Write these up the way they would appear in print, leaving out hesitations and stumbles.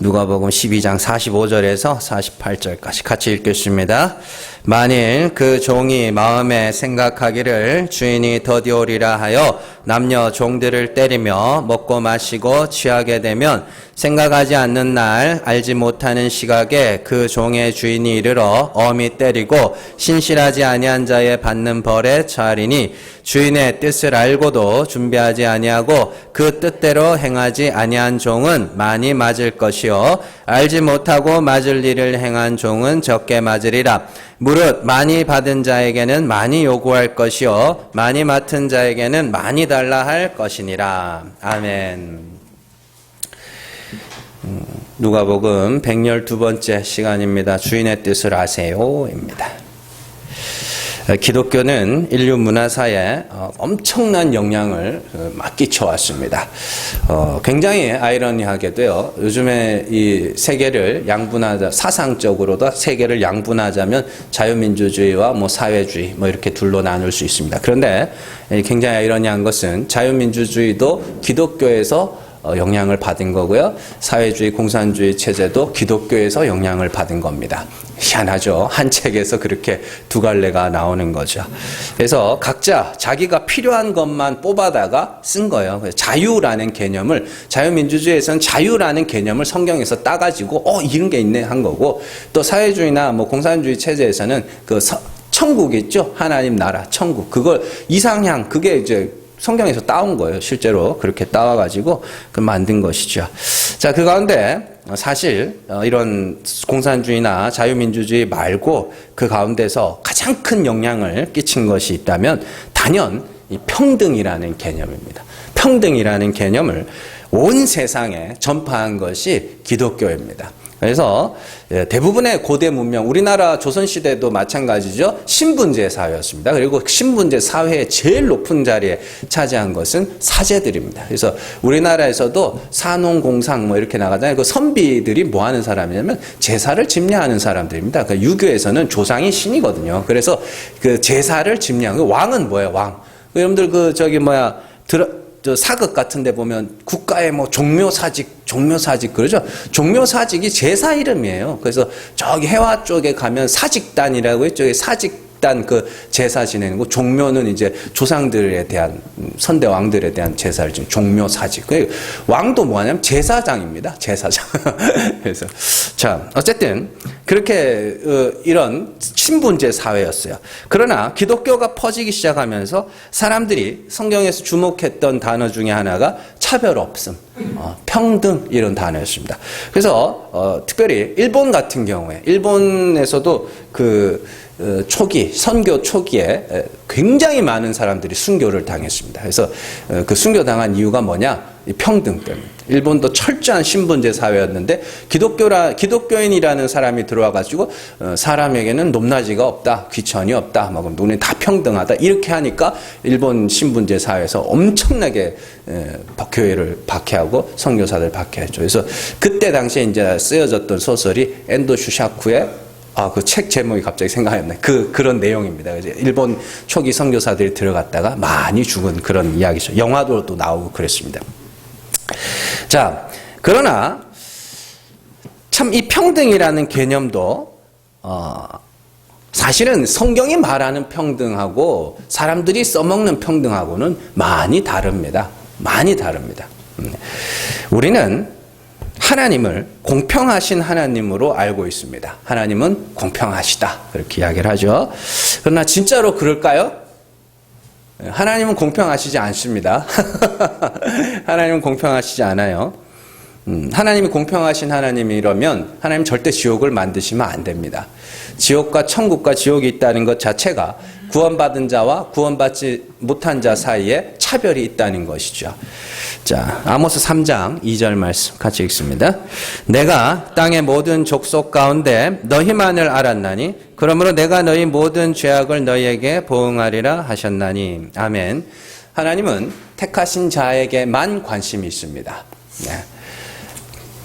누가복음 12장 45절에서 48절까지 같이 읽겠습니다. 만일 그 종이 마음에 생각하기를 주인이 더디오리라 하여 남녀 종들을 때리며 먹고 마시고 취하게 되면 생각하지 않는 날 알지 못하는 시각에 그 종의 주인이 이르러 엄히 때리고 신실하지 아니한 자의 받는 벌에 처하리니 주인의 뜻을 알고도 준비하지 아니하고 그 뜻대로 행하지 아니한 종은 많이 맞을 것이요 알지 못하고 맞을 일을 행한 종은 적게 맞으리라. 무릇 많이 받은 자에게는 많이 요구할 것이요 많이 맡은 자에게는 많이 달라 할 것이니라. 아멘. 누가복음 112번째 시간입니다. 주인의 뜻을 아세요입니다. 기독교는 인류 문화사에 엄청난 영향을 막 끼쳐왔습니다. 굉장히 아이러니하게도요. 요즘에 이 세계를 양분하자, 사상적으로도 세계를 양분하자면 자유민주주의와 사회주의 이렇게 둘로 나눌 수 있습니다. 그런데 굉장히 아이러니한 것은 자유민주주의도 기독교에서 영향을 받은 거고요. 사회주의, 공산주의 체제도 기독교에서 영향을 받은 겁니다. 희한하죠. 한 책에서 그렇게 두 갈래가 나오는 거죠. 그래서 각자 자기가 필요한 것만 뽑아다가 쓴 거예요. 자유라는 개념을, 자유민주주의에서는 자유라는 개념을 성경에서 따가지고 이런 게 있네 한 거고, 또 사회주의나 공산주의 체제에서는 그 천국 있죠. 하나님 나라, 천국. 그걸 이상향, 그게 이제 성경에서 따온 거예요. 실제로 그렇게 따와가지고 만든 것이죠. 자, 그 가운데 사실 이런 공산주의나 자유민주주의 말고 그 가운데서 가장 큰 영향을 끼친 것이 있다면 단연 이 평등이라는 개념입니다. 평등이라는 개념을 온 세상에 전파한 것이 기독교입니다. 그래서 대부분의 고대 문명, 우리나라 조선시대도 마찬가지죠. 신분제 사회였습니다. 그리고 신분제 사회의 제일 높은 자리에 차지한 것은 사제들입니다. 그래서 우리나라에서도 산농공상 이렇게 나가잖아요. 그 선비들이 뭐 하는 사람이냐면 제사를 집례하는 사람들입니다. 그러니까 유교에서는 조상이 신이거든요. 그래서 그 제사를 집례하는, 왕은 뭐예요? 왕. 여러분들 사극 같은 데 보면 국가의 종묘사직 그러죠? 종묘사직이 제사 이름이에요. 그래서 저기 해화 쪽에 가면 사직단이라고 있죠. 사직단 그 제사 지내는 거, 종묘는 이제 조상들에 대한, 선대 왕들에 대한 제사를 지금 종묘사직. 왕도 뭐냐면 제사장입니다. 제사장. 그래서 자, 어쨌든 그렇게 이런 신분제 사회였어요. 그러나 기독교가 퍼지기 시작하면서 사람들이 성경에서 주목했던 단어 중에 하나가 차별 없음, 평등 이런 단어였습니다. 그래서 특별히 일본 같은 경우에, 일본에서도 선교 초기에 굉장히 많은 사람들이 순교를 당했습니다. 그래서 그 순교당한 이유가 뭐냐? 평등 때문에. 일본도 철저한 신분제 사회였는데 기독교인이라는 사람이 들어와가지고 사람에게는 높낮이가 없다, 귀천이 없다, 우리는 다 평등하다 이렇게 하니까 일본 신분제 사회에서 엄청나게 교회를 박해하고 선교사들 박해했죠. 그래서 그때 당시에 이제 쓰여졌던 소설이 엔도 슈샤쿠의 그 책 제목이 갑자기 생각이 안 나요. 그런 내용입니다. 일본 초기 선교사들이 들어갔다가 많이 죽은 그런 이야기죠. 영화도 또 나오고 그랬습니다. 자, 그러나 참 이 평등이라는 개념도 사실은 성경이 말하는 평등하고 사람들이 써먹는 평등하고는 많이 다릅니다. 많이 다릅니다. 우리는 하나님을 공평하신 하나님으로 알고 있습니다. 하나님은 공평하시다. 그렇게 이야기를 하죠. 그러나 진짜로 그럴까요? 하나님은 공평하시지 않습니다. 하나님은 공평하시지 않아요. 하나님이 공평하신 하나님이라면 하나님 절대 지옥을 만드시면 안 됩니다. 지옥과 천국과 지옥이 있다는 것 자체가 구원받은 자와 구원받지 못한 자 사이에 차별이 있다는 것이죠. 자, 아모스 3장 2절 말씀 같이 읽습니다. 내가 땅의 모든 족속 가운데 너희만을 알았나니 그러므로 내가 너희 모든 죄악을 너희에게 보응하리라 하셨나니. 아멘. 하나님은 택하신 자에게만 관심이 있습니다. 네.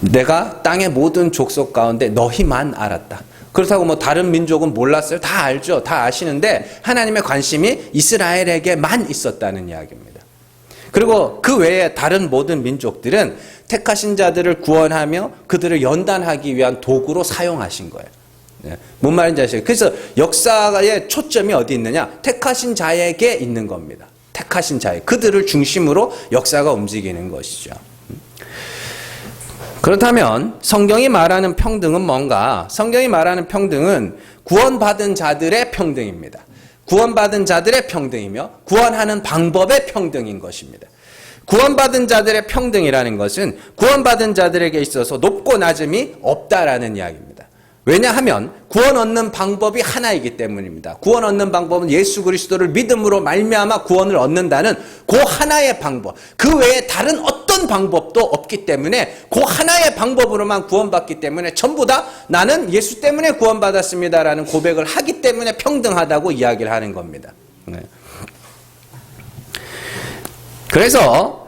내가 땅의 모든 족속 가운데 너희만 알았다. 그렇다고 다른 민족은 몰랐어요? 다 알죠. 다 아시는데 하나님의 관심이 이스라엘에게만 있었다는 이야기입니다. 그리고 그 외에 다른 모든 민족들은 택하신 자들을 구원하며 그들을 연단하기 위한 도구로 사용하신 거예요. 뭔 말인지 아시죠? 그래서 역사의 초점이 어디 있느냐? 택하신 자에게 있는 겁니다. 택하신 자에, 그들을 중심으로 역사가 움직이는 것이죠. 그렇다면 성경이 말하는 평등은 뭔가? 성경이 말하는 평등은 구원받은 자들의 평등입니다. 구원받은 자들의 평등이며 구원하는 방법의 평등인 것입니다. 구원받은 자들의 평등이라는 것은 구원받은 자들에게 있어서 높고 낮음이 없다라는 이야기입니다. 왜냐하면 구원 얻는 방법이 하나이기 때문입니다. 구원 얻는 방법은 예수 그리스도를 믿음으로 말미암아 구원을 얻는다는 그 하나의 방법, 그 외에 다른 어떤 방법도 없기 때문에 그 하나의 방법으로만 구원받기 때문에 전부 다 나는 예수 때문에 구원받았습니다라는 고백을 하기 때문에 평등하다고 이야기를 하는 겁니다. 그래서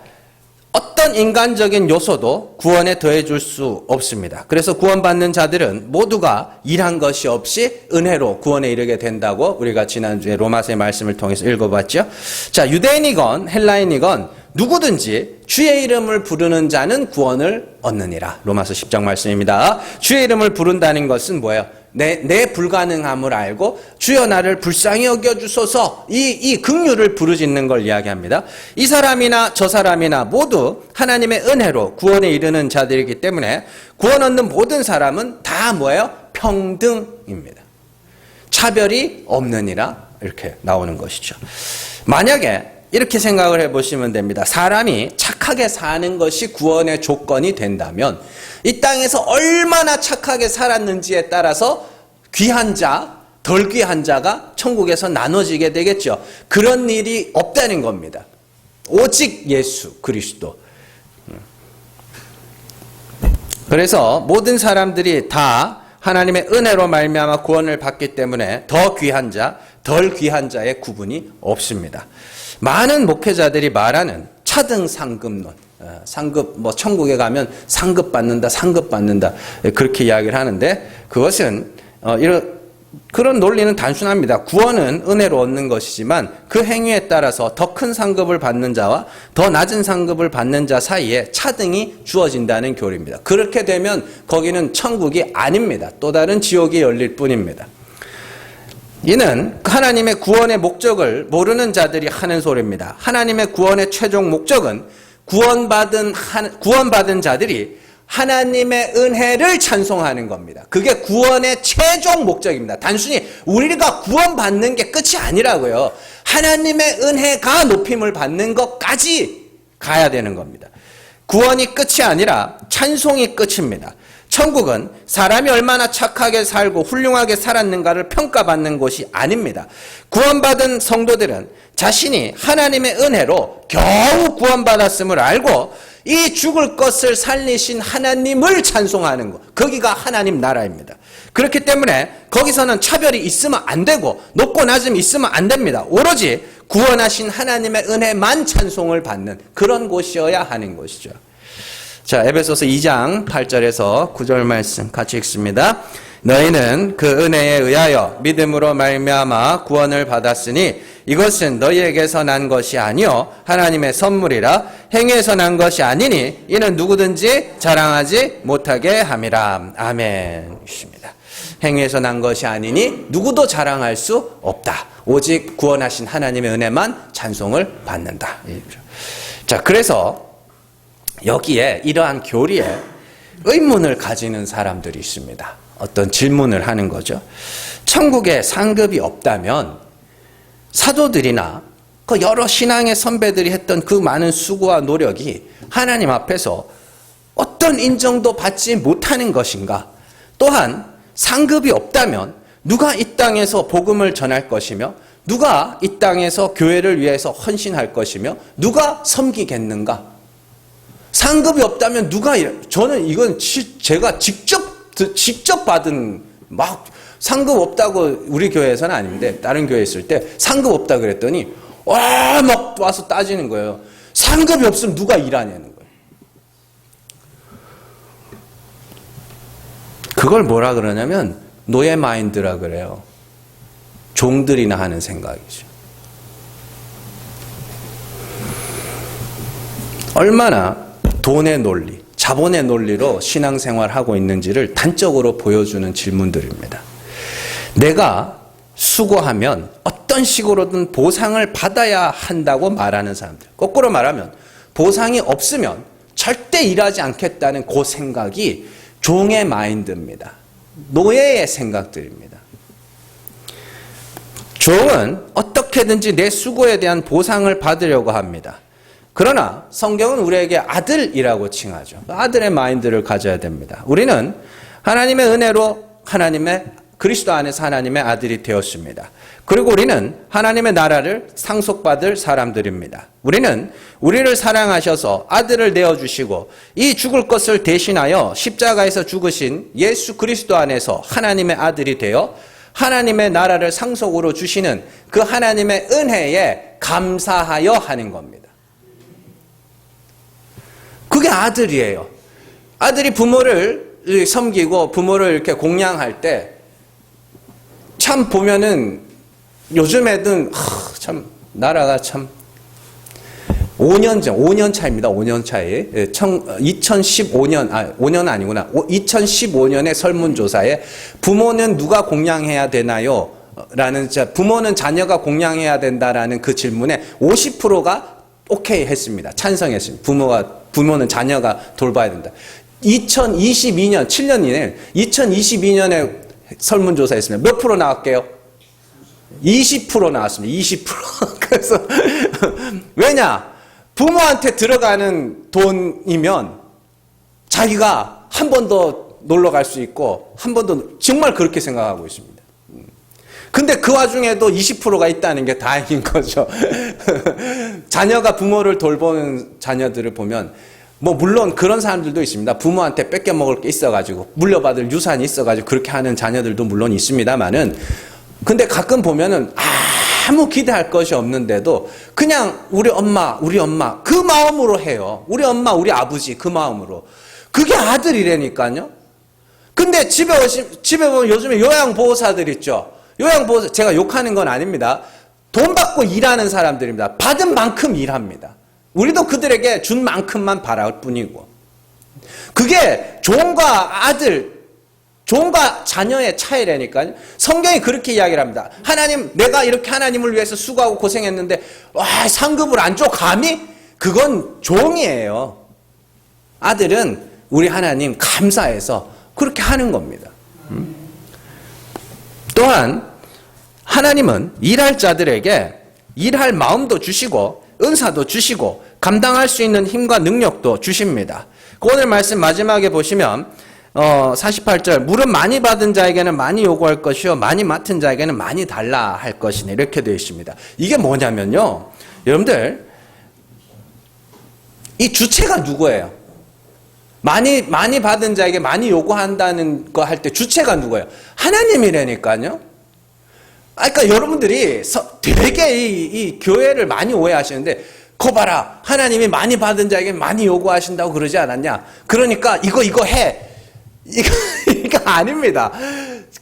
어떤 인간적인 요소도 구원에 더해줄 수 없습니다. 그래서 구원받는 자들은 모두가 일한 것이 없이 은혜로 구원에 이르게 된다고 우리가 지난주에 로마서의 말씀을 통해서 읽어봤죠. 자, 유대인이건 헬라인이건 누구든지 주의 이름을 부르는 자는 구원을 얻느니라. 로마서 10장 말씀입니다. 주의 이름을 부른다는 것은 뭐예요? 내 불가능함을 알고 주여 나를 불쌍히 여겨주소서, 이 긍휼을 부르짖는 걸 이야기합니다. 이 사람이나 저 사람이나 모두 하나님의 은혜로 구원에 이르는 자들이기 때문에 구원 얻는 모든 사람은 다 뭐예요? 평등입니다. 차별이 없느니라, 이렇게 나오는 것이죠. 만약에 이렇게 생각을 해보시면 됩니다. 사람이 착하게 사는 것이 구원의 조건이 된다면 이 땅에서 얼마나 착하게 살았는지에 따라서 귀한 자, 덜 귀한 자가 천국에서 나눠지게 되겠죠. 그런 일이 없다는 겁니다. 오직 예수 그리스도. 그래서 모든 사람들이 다 하나님의 은혜로 말미암아 구원을 받기 때문에 더 귀한 자, 덜 귀한 자의 구분이 없습니다. 많은 목회자들이 말하는 차등 상급론, 상급, 천국에 가면 상급 받는다, 그렇게 이야기를 하는데, 그것은, 그런 논리는 단순합니다. 구원은 은혜로 얻는 것이지만 그 행위에 따라서 더 큰 상급을 받는 자와 더 낮은 상급을 받는 자 사이에 차등이 주어진다는 교리입니다. 그렇게 되면 거기는 천국이 아닙니다. 또 다른 지옥이 열릴 뿐입니다. 이는 하나님의 구원의 목적을 모르는 자들이 하는 소리입니다. 하나님의 구원의 최종 목적은 구원받은 자들이 하나님의 은혜를 찬송하는 겁니다. 그게 구원의 최종 목적입니다. 단순히 우리가 구원받는 게 끝이 아니라고요. 하나님의 은혜가 높임을 받는 것까지 가야 되는 겁니다. 구원이 끝이 아니라 찬송이 끝입니다. 천국은 사람이 얼마나 착하게 살고 훌륭하게 살았는가를 평가받는 곳이 아닙니다. 구원받은 성도들은 자신이 하나님의 은혜로 겨우 구원받았음을 알고 이 죽을 것을 살리신 하나님을 찬송하는 것, 거기가 하나님 나라입니다. 그렇기 때문에 거기서는 차별이 있으면 안 되고 높고 낮음이 있으면 안 됩니다. 오로지 구원하신 하나님의 은혜만 찬송을 받는 그런 곳이어야 하는 것이죠. 자, 에베소서 2장 8절에서 9절 말씀 같이 읽습니다. 너희는 그 은혜에 의하여 믿음으로 말미암아 구원을 받았으니 이것은 너희에게서 난 것이 아니요 하나님의 선물이라. 행위에서 난 것이 아니니 이는 누구든지 자랑하지 못하게 함이라. 아멘. 있습니다. 행위에서 난 것이 아니니 누구도 자랑할 수 없다. 오직 구원하신 하나님의 은혜만 찬송을 받는다. 자, 그래서 여기에 이러한 교리에 의문을 가지는 사람들이 있습니다. 어떤 질문을 하는 거죠. 천국에 상급이 없다면 사도들이나 그 여러 신앙의 선배들이 했던 그 많은 수고와 노력이 하나님 앞에서 어떤 인정도 받지 못하는 것인가? 또한 상급이 없다면 누가 이 땅에서 복음을 전할 것이며 누가 이 땅에서 교회를 위해서 헌신할 것이며 누가 섬기겠는가? 상급이 없다면 저는 이건 제가 직접 받은, 상급 없다고 우리 교회에서는 아닌데, 다른 교회에 있을 때 상급 없다 그랬더니, 막 와서 따지는 거예요. 상급이 없으면 누가 일하냐는 거예요. 그걸 뭐라 그러냐면, 노예 마인드라 그래요. 종들이나 하는 생각이죠. 얼마나 돈의 논리, 자본의 논리로 신앙생활하고 있는지를 단적으로 보여주는 질문들입니다. 내가 수고하면 어떤 식으로든 보상을 받아야 한다고 말하는 사람들. 거꾸로 말하면 보상이 없으면 절대 일하지 않겠다는 그 생각이 종의 마인드입니다. 노예의 생각들입니다. 종은 어떻게든지 내 수고에 대한 보상을 받으려고 합니다. 그러나 성경은 우리에게 아들이라고 칭하죠. 아들의 마인드를 가져야 됩니다. 우리는 하나님의 은혜로 그리스도 안에서 하나님의 아들이 되었습니다. 그리고 우리는 하나님의 나라를 상속받을 사람들입니다. 우리는 우리를 사랑하셔서 아들을 내어주시고 이 죽을 것을 대신하여 십자가에서 죽으신 예수 그리스도 안에서 하나님의 아들이 되어 하나님의 나라를 상속으로 주시는 그 하나님의 은혜에 감사하여 하는 겁니다. 그게 아들이에요. 아들이 부모를 섬기고 부모를 이렇게 공양할 때 참 보면은 요즘 애들은 참 나라가 참 5년 차입니다. 5년 차에 5년 아니구나. 2015년의 설문조사에 부모는 누가 공양해야 되나요? 라는 부모는 자녀가 공양해야 된다라는 그 질문에 50%가 오케이 했습니다. 찬성했습니다. 부모는 자녀가 돌봐야 된다. 2022년 7년이네. 2022년에 설문조사했습니다. 몇 프로 나왔게요? 20% 나왔습니다. 20%. 그래서 왜냐? 부모한테 들어가는 돈이면 자기가 한 번 더 놀러 갈 수 있고 한 번 더 정말 그렇게 생각하고 있습니다. 근데 그 와중에도 20%가 있다는 게 다행인 거죠. 자녀가 부모를 돌보는 자녀들을 보면 물론 그런 사람들도 있습니다. 부모한테 뺏겨 먹을 게 있어가지고 물려받을 유산이 있어가지고 그렇게 하는 자녀들도 물론 있습니다만은 근데 가끔 보면은 아무 기대할 것이 없는데도 그냥 우리 엄마 그 마음으로 해요. 우리 엄마 우리 아버지 그 마음으로. 그게 아들이라니까요. 근데 집에 보면 요즘에 요양보호사들 있죠. 요양보호사 제가 욕하는 건 아닙니다. 돈 받고 일하는 사람들입니다. 받은 만큼 일합니다. 우리도 그들에게 준 만큼만 바랄 뿐이고. 그게 종과 자녀의 차이라니까요. 성경이 그렇게 이야기를 합니다. 하나님, 내가 이렇게 하나님을 위해서 수고하고 고생했는데 상급을 안 줘 감히? 그건 종이에요. 아들은 우리 하나님 감사해서 그렇게 하는 겁니다. 또한 하나님은 일할 자들에게 일할 마음도 주시고 은사도 주시고 감당할 수 있는 힘과 능력도 주십니다. 오늘 말씀 마지막에 보시면 48절 물은 많이 받은 자에게는 많이 요구할 것이요 많이 맡은 자에게는 많이 달라 할 것이니 이렇게 되어 있습니다. 이게 뭐냐면요. 여러분들 이 주체가 누구예요? 많이 받은 자에게 많이 요구한다는 거 할 때 주체가 누구예요? 하나님이라니까요. 그러니까 여러분들이 되게 이 교회를 많이 오해하시는데 거 봐라. 하나님이 많이 받은 자에게 많이 요구하신다고 그러지 않았냐? 그러니까 이거 해. 이거 아닙니다.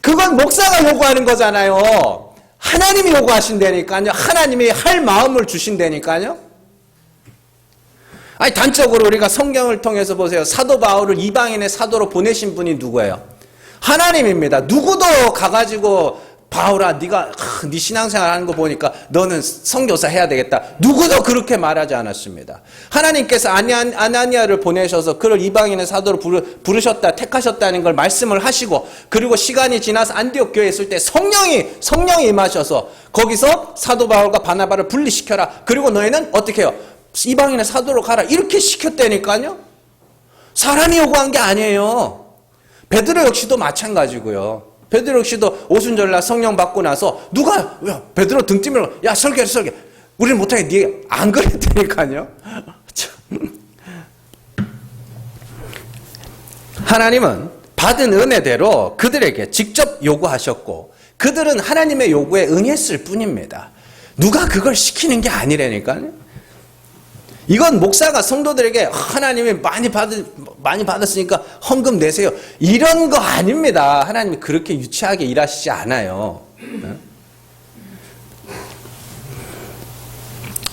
그건 목사가 요구하는 거잖아요. 하나님이 요구하신다니까요. 하나님이 할 마음을 주신다니까요. 단적으로 우리가 성경을 통해서 보세요. 사도 바울을 이방인의 사도로 보내신 분이 누구예요? 하나님입니다. 누구도 가가지고 바울아 네가 네 신앙생활 하는 거 보니까 너는 선교사 해야 되겠다. 누구도 그렇게 말하지 않았습니다. 하나님께서 아나니아를 보내셔서 그를 이방인의 사도로 부르셨다 택하셨다는 걸 말씀을 하시고 그리고 시간이 지나서 안디옥 교회에 있을 때 성령이 임하셔서 거기서 사도 바울과 바나바를 분리시켜라. 그리고 너희는 어떻게 해요? 이방인의 사도로 가라. 이렇게 시켰다니까요. 사람이 요구한 게 아니에요. 베드로 역시도 마찬가지고요. 베드로 역시도 오순절날 성령 받고 나서 누가 베드로 등 뛰면 야 설계 우리는 못하게 네 안 그랬다니까요. 하나님은 받은 은혜대로 그들에게 직접 요구하셨고 그들은 하나님의 요구에 응했을 뿐입니다. 누가 그걸 시키는 게 아니라니까요. 이건 목사가 성도들에게 하나님이 많이 받았으니까 헌금 내세요. 이런 거 아닙니다. 하나님이 그렇게 유치하게 일하시지 않아요.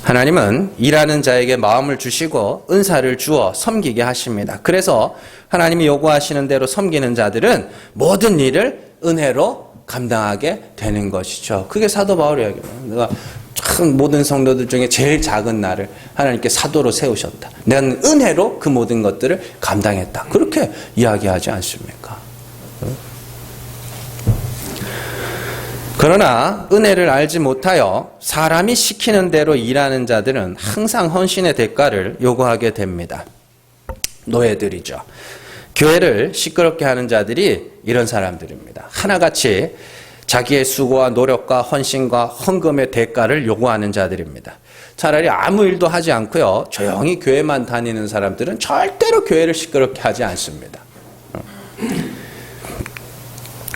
하나님은 일하는 자에게 마음을 주시고 은사를 주어 섬기게 하십니다. 그래서 하나님이 요구하시는 대로 섬기는 자들은 모든 일을 은혜로 감당하게 되는 것이죠. 그게 사도 바울의 이야기예요. 내가 참 모든 성도들 중에 제일 작은 나를 하나님께 사도로 세우셨다. 내가 은혜로 그 모든 것들을 감당했다. 그렇게 이야기하지 않습니까? 그러나 은혜를 알지 못하여 사람이 시키는 대로 일하는 자들은 항상 헌신의 대가를 요구하게 됩니다. 노예들이죠. 교회를 시끄럽게 하는 자들이 이런 사람들입니다. 하나같이 자기의 수고와 노력과 헌신과 헌금의 대가를 요구하는 자들입니다. 차라리 아무 일도 하지 않고요, 조용히 교회만 다니는 사람들은 절대로 교회를 시끄럽게 하지 않습니다.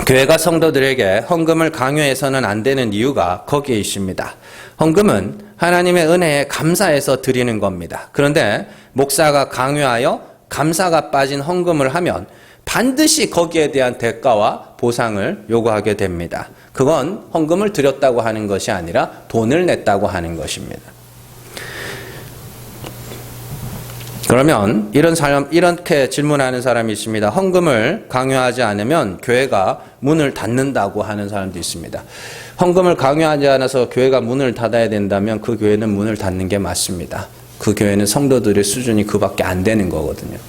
교회가 성도들에게 헌금을 강요해서는 안 되는 이유가 거기에 있습니다. 헌금은 하나님의 은혜에 감사해서 드리는 겁니다. 그런데 목사가 강요하여 감사가 빠진 헌금을 하면 반드시 거기에 대한 대가와 보상을 요구하게 됩니다. 그건 헌금을 드렸다고 하는 것이 아니라 돈을 냈다고 하는 것입니다. 그러면 이렇게 질문하는 사람이 있습니다. 헌금을 강요하지 않으면 교회가 문을 닫는다고 하는 사람도 있습니다. 헌금을 강요하지 않아서 교회가 문을 닫아야 된다면 그 교회는 문을 닫는 게 맞습니다. 그 교회는 성도들의 수준이 그밖에 안 되는 거거든요.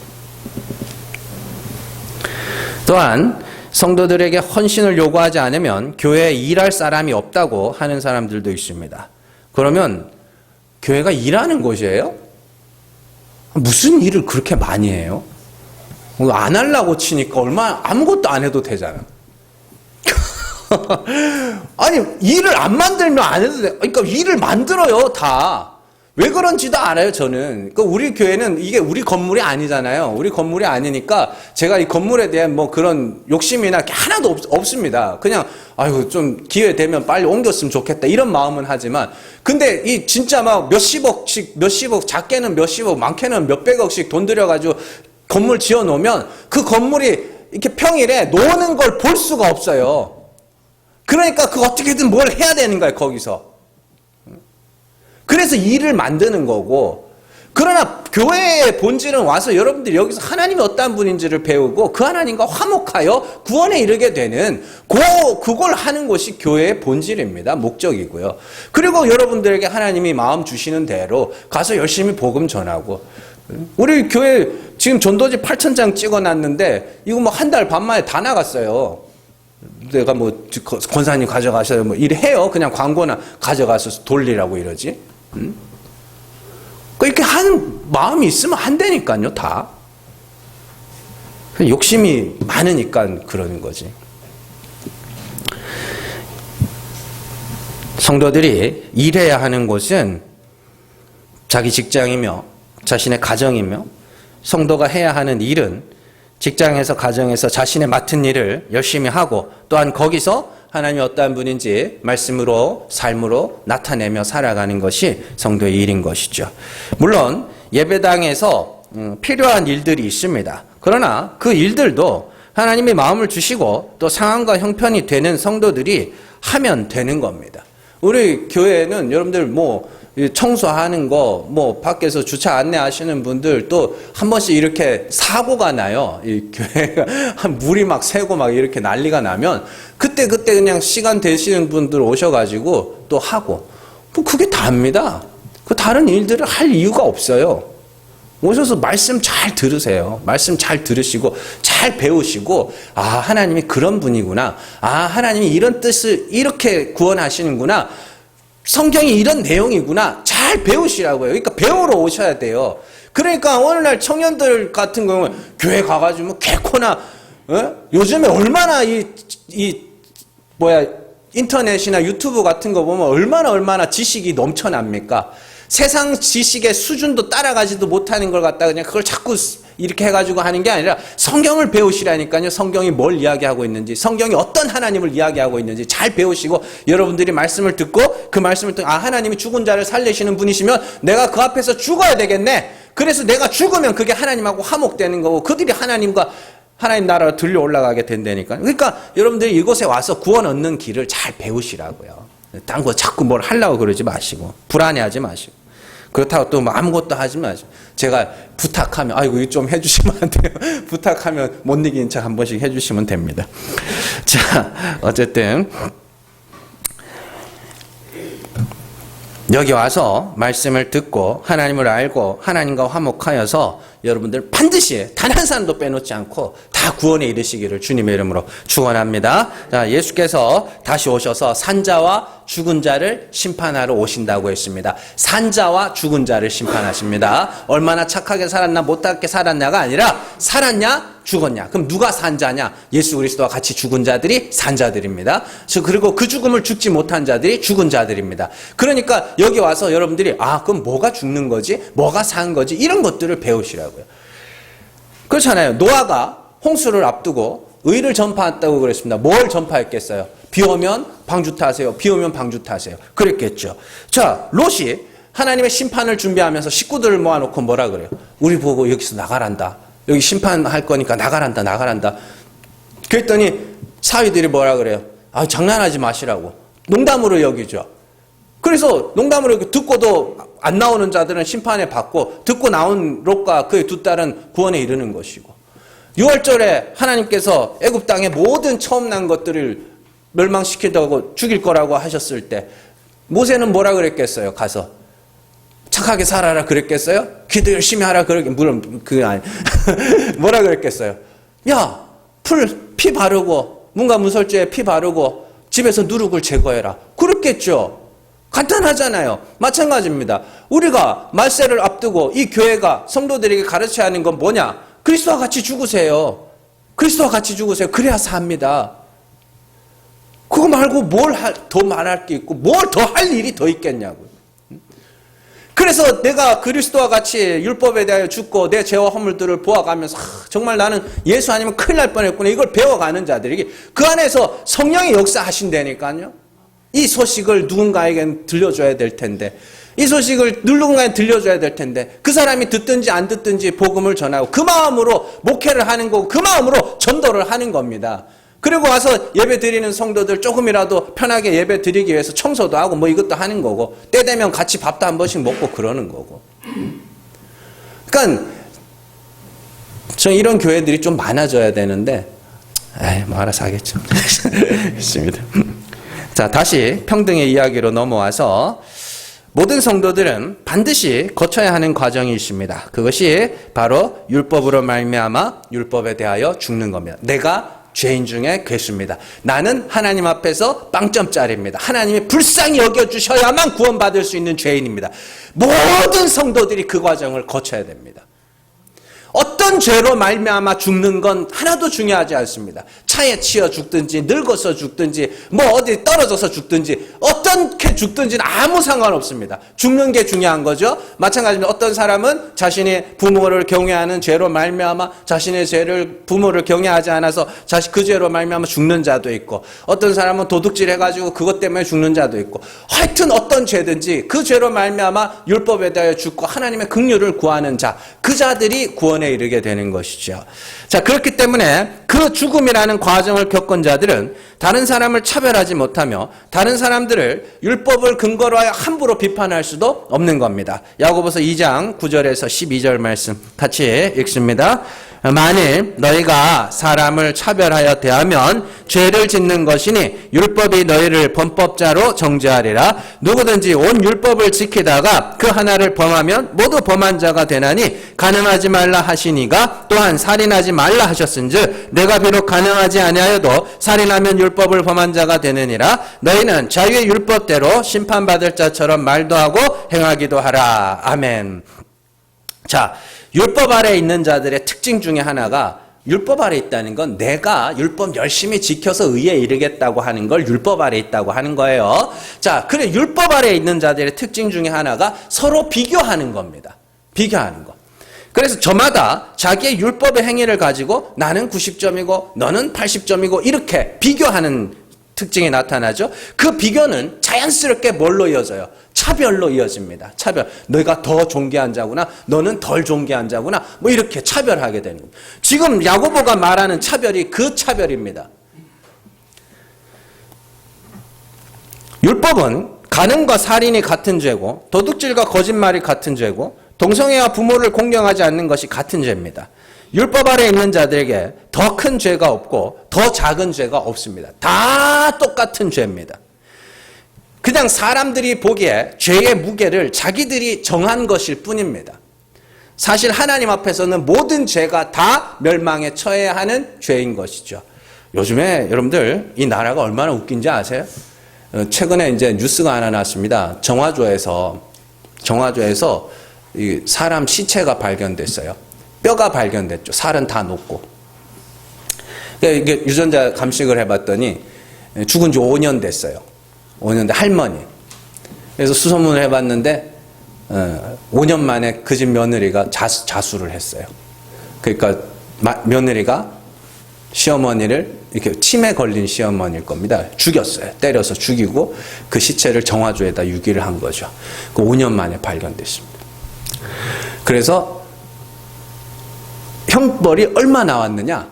또한 성도들에게 헌신을 요구하지 않으면 교회에 일할 사람이 없다고 하는 사람들도 있습니다. 그러면 교회가 일하는 곳이에요? 무슨 일을 그렇게 많이 해요? 안 하려고 치니까 아무것도 안 해도 되잖아. 아니, 일을 안 만들면 안 해도 돼. 그러니까 일을 만들어요, 다. 왜 그런지도 알아요, 저는. 그러니까 우리 교회는 이게 우리 건물이 아니잖아요. 우리 건물이 아니니까 제가 이 건물에 대한 뭐 그런 욕심이나 하나도 없습니다. 그냥, 아이고, 좀 기회 되면 빨리 옮겼으면 좋겠다. 이런 마음은 하지만. 근데 이 진짜 막 몇십억, 작게는 몇십억, 많게는 몇백억씩 돈 들여가지고 건물 지어 놓으면 그 건물이 이렇게 평일에 노는 걸 볼 수가 없어요. 그러니까 그 어떻게든 뭘 해야 되는 거예요, 거기서. 그래서 일을 만드는 거고, 그러나 교회의 본질은 와서 여러분들이 여기서 하나님이 어떤 분인지를 배우고 그 하나님과 화목하여 구원에 이르게 되는 그걸 하는 것이 교회의 본질입니다. 목적이고요. 그리고 여러분들에게 하나님이 마음 주시는 대로 가서 열심히 복음 전하고, 우리 교회 지금 전도지 8,000장 찍어놨는데 이거 뭐 한 달 반 만에 다 나갔어요. 내가 뭐 권사님 가져가셔요 뭐 이래요. 그냥 광고나 가져가서 돌리라고 이러지. 이렇게 하는 마음이 있으면 한다니까요, 다. 욕심이 많으니까 그러는 거지. 성도들이 일해야 하는 곳은 자기 직장이며 자신의 가정이며, 성도가 해야 하는 일은 직장에서 가정에서 자신의 맡은 일을 열심히 하고, 또한 거기서 하나님이 어떠한 분인지 말씀으로 삶으로 나타내며 살아가는 것이 성도의 일인 것이죠. 물론 예배당에서 필요한 일들이 있습니다. 그러나 그 일들도 하나님이 마음을 주시고 또 상황과 형편이 되는 성도들이 하면 되는 겁니다. 우리 교회는 여러분들 뭐 청소하는 거, 뭐 밖에서 주차 안내하시는 분들 또 한 번씩 이렇게 사고가 나요. 이 교회가 물이 막 새고 막 이렇게 난리가 나면 그때 그냥 시간 되시는 분들 오셔가지고 또 하고, 뭐 그게 다입니다. 그 다른 일들을 할 이유가 없어요. 오셔서 말씀 잘 들으세요. 말씀 잘 들으시고 잘 배우시고, 아, 하나님이 그런 분이구나. 아, 하나님이 이런 뜻을 이렇게 구원하시는구나. 성경이 이런 내용이구나. 잘 배우시라고요. 그러니까 배우러 오셔야 돼요. 그러니까 어느 날 청년들 같은 경우는 교회 가가지고 뭐 개코나, 요즘에 얼마나 인터넷이나 유튜브 같은 거 보면 얼마나 지식이 넘쳐납니까? 세상 지식의 수준도 따라가지도 못하는 걸 갖다가 그냥 그걸 자꾸 이렇게 해가지고 하는 게 아니라 성경을 배우시라니까요. 성경이 뭘 이야기하고 있는지, 성경이 어떤 하나님을 이야기하고 있는지 잘 배우시고, 여러분들이 말씀을 듣고 그 말씀을 듣고, 아, 하나님이 죽은 자를 살리시는 분이시면 내가 그 앞에서 죽어야 되겠네. 그래서 내가 죽으면 그게 하나님하고 화목되는 거고 그들이 하나님과 하나님 나라로 들려 올라가게 된다니까요. 그러니까 여러분들이 이곳에 와서 구원 얻는 길을 잘 배우시라고요. 딴 거 자꾸 뭘 하려고 그러지 마시고 불안해하지 마시고. 그렇다고 또 아무것도 하지 마시고 제가 부탁하면 아이고 이거 좀 해주시면 안 돼요. 부탁하면 못 이긴 척 한 번씩 해주시면 됩니다. 자, 어쨌든 여기 와서 말씀을 듣고 하나님을 알고 하나님과 화목하여서 여러분들 반드시 단 한 사람도 빼놓지 않고 다 구원에 이르시기를 주님의 이름으로 축원합니다. 자, 예수께서 다시 오셔서 산자와 죽은 자를 심판하러 오신다고 했습니다. 산자와 죽은 자를 심판하십니다. 얼마나 착하게 살았나 못하게 살았냐가 아니라 살았냐 죽었냐. 그럼 누가 산자냐? 예수 그리스도와 같이 죽은 자들이 산자들입니다. 그리고 그 죽음을 죽지 못한 자들이 죽은 자들입니다. 그러니까 여기 와서 여러분들이 그럼 뭐가 죽는 거지? 뭐가 산 거지? 이런 것들을 배우시라고요. 그렇잖아요. 노아가 홍수를 앞두고 의를 전파했다고 그랬습니다. 뭘 전파했겠어요? 비 오면 방주 타세요. 비 오면 방주 타세요. 그랬겠죠. 자, 롯이 하나님의 심판을 준비하면서 식구들을 모아놓고 뭐라 그래요? 우리 보고 여기서 나가란다. 여기 심판할 거니까 나가란다. 그랬더니 사위들이 뭐라 그래요? 장난하지 마시라고. 농담으로 여기죠. 그래서 농담으로 여기 듣고도 안 나오는 자들은 심판에 받고 듣고 나온 롯과 그의 두 딸은 구원에 이르는 것이고 6월절에 하나님께서 애굽 땅의 모든 처음 난 것들을 멸망시키려고 죽일 거라고 하셨을 때 모세는 뭐라 그랬겠어요? 가서 착하게 살아라 그랬겠어요? 기도 열심히 하라 물론 그게 아니 뭐라 그랬겠어요? 야, 피 바르고 문과 문설주에 피 바르고 집에서 누룩을 제거해라. 그랬겠죠. 간단하잖아요. 마찬가지입니다. 우리가 말세를 앞두고 이 교회가 성도들에게 가르쳐야 하는 건 뭐냐? 그리스도와 같이 죽으세요. 그리스도와 같이 죽으세요. 그래야 삽니다. 그거 말고 뭘 더 말할 게 있고 뭘 더 할 일이 더 있겠냐고요. 그래서 내가 그리스도와 같이 율법에 대하여 죽고 내 죄와 허물들을 보아가면서 정말 나는 예수 아니면 큰일 날 뻔했구나. 이걸 배워가는 자들에게 그 안에서 성령이 역사하신다니까요. 이 소식을 누군가에게 들려줘야 될 텐데 이 소식을 누군가에 들려줘야 될 텐데 그 사람이 듣든지 안 듣든지 복음을 전하고 그 마음으로 목회를 하는 거고 그 마음으로 전도를 하는 겁니다. 그리고 와서 예배 드리는 성도들 조금이라도 편하게 예배 드리기 위해서 청소도 하고 뭐 이것도 하는 거고 때 되면 같이 밥도 한 번씩 먹고 그러는 거고. 그러니까 저 이런 교회들이 좀 많아져야 되는데 뭐 알아서 하겠죠. 있습니다. 자, 다시 평등의 이야기로 넘어와서 모든 성도들은 반드시 거쳐야 하는 과정이 있습니다. 그것이 바로 율법으로 말미암아 율법에 대하여 죽는 겁니다. 내가 죄인 중에 괴수입니다. 나는 하나님 앞에서 빵점짜리입니다. 하나님이 불쌍히 여겨주셔야만 구원받을 수 있는 죄인입니다. 모든 성도들이 그 과정을 거쳐야 됩니다. 어떤 죄로 말미암아 죽는 건 하나도 중요하지 않습니다. 차에 치여 죽든지 늙어서 죽든지 뭐 어디 떨어져서 죽든지 어떻게 죽든지는 아무 상관없습니다. 죽는 게 중요한 거죠. 마찬가지로 어떤 사람은 자신이 부모를 경외하는 죄로 말미암아 자신의 죄를 부모를 경외하지 않아서 그 죄로 말미암아 죽는 자도 있고 어떤 사람은 도둑질 해가지고 그것 때문에 죽는 자도 있고 하여튼 어떤 죄든지 그 죄로 말미암아 율법에 대하여 죽고 하나님의 긍휼을 구하는 자 그 자들이 구원에 이르게 되는 것이죠. 자, 그렇기 때문에 그 죽음이라는 과정을 겪은 자들은 다른 사람을 차별하지 못하며 다른 사람들을 율법을 근거로 하여 함부로 비판할 수도 없는 겁니다. 야고보서 2장 9절에서 12절 말씀 같이 읽습니다. 만일 너희가 사람을 차별하여 대하면 죄를 짓는 것이니 율법이 너희를 범법자로 정죄하리라. 누구든지 온 율법을 지키다가 그 하나를 범하면 모두 범한 자가 되나니 간음하지 말라 하시니가 또한 살인하지 말라 하셨은즉 내가 비록 간음하지 아니하여도 살인하면 율법을 범한 자가 되느니라. 너희는 자유의 율법대로 심판받을 자처럼 말도 하고 행하기도 하라. 아멘. 자, 율법 아래에 있는 자들의 특징 중에 하나가 율법 아래에 있다는 건 내가 율법 열심히 지켜서 의에 이르겠다고 하는 걸 율법 아래에 있다고 하는 거예요. 자, 그래 율법 아래에 있는 자들의 특징 중에 하나가 서로 비교하는 겁니다. 비교하는 거. 그래서 저마다 자기의 율법의 행위를 가지고 나는 90점이고 너는 80점이고 이렇게 비교하는 특징이 나타나죠. 그 비교는 자연스럽게 뭘로 이어져요? 차별로 이어집니다. 차별. 너희가 더 존귀한 자구나. 너는 덜 존귀한 자구나. 뭐 이렇게 차별하게 되는 겁니다. 지금 야고보가 말하는 차별이 그 차별입니다. 율법은 간음과 살인이 같은 죄고 도둑질과 거짓말이 같은 죄고 동성애와 부모를 공경하지 않는 것이 같은 죄입니다. 율법 아래 있는 자들에게 더 큰 죄가 없고 더 작은 죄가 없습니다. 다 똑같은 죄입니다. 그냥 사람들이 보기에 죄의 무게를 자기들이 정한 것일 뿐입니다. 사실 하나님 앞에서는 모든 죄가 다 멸망에 처해야 하는 죄인 것이죠. 요즘에 여러분들 이 나라가 얼마나 웃긴지 아세요? 최근에 이제 뉴스가 하나 났습니다. 정화조에서 이 사람 시체가 발견됐어요. 뼈가 발견됐죠. 살은 다 녹고. 이게 유전자 감식을 해봤더니 죽은 지 5년 됐어요. 5년 된 할머니. 그래서 수소문을 해봤는데 5년 만에 그 집 며느리가 자수를 했어요. 그러니까 며느리가 시어머니를 이렇게 치매 걸린 시어머니일 겁니다. 죽였어요. 때려서 죽이고 그 시체를 정화조에다 유기를 한 거죠. 그 5년 만에 발견됐습니다. 그래서 형벌이 얼마 나왔느냐?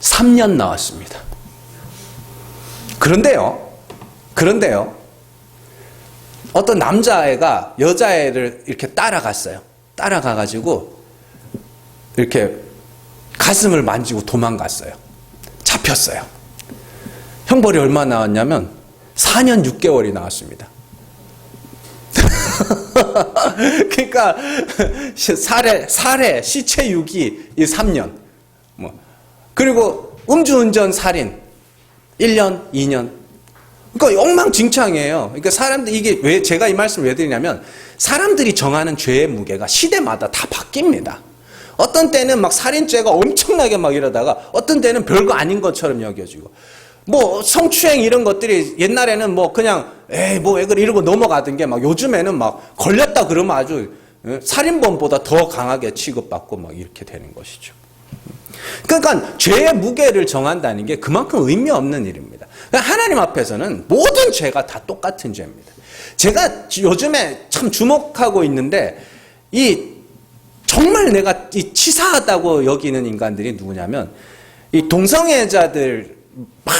3년 나왔습니다. 그런데요. 어떤 남자애가 여자애를 이렇게 따라갔어요. 따라가가지고 이렇게 가슴을 만지고 도망갔어요. 잡혔어요. 형벌이 얼마 나왔냐면 4년 6개월이 나왔습니다. 그러니까 살해, 시체 유기 이 3년. 그리고 음주운전 살인 1년, 2년. 그러니까 엉망진창이에요. 그러니까 사람들 이게 왜 제가 이 말씀을 왜 드리냐면 사람들이 정하는 죄의 무게가 시대마다 다 바뀝니다. 어떤 때는 막 살인죄가 엄청나게 막 이러다가 어떤 때는 별거 아닌 것처럼 여겨지고 뭐 성추행 이런 것들이 옛날에는 뭐 그냥 에이 뭐 왜 그래 이러고 넘어가던 게 막 요즘에는 막 걸렸다 그러면 아주 살인범보다 더 강하게 취급받고 막 이렇게 되는 것이죠. 그러니까 죄의 무게를 정한다는 게 그만큼 의미 없는 일입니다. 그러니까 하나님 앞에서는 모든 죄가 다 똑같은 죄입니다. 제가 요즘에 참 주목하고 있는데 정말 내가 치사하다고 여기는 인간들이 누구냐면 이 동성애자들 막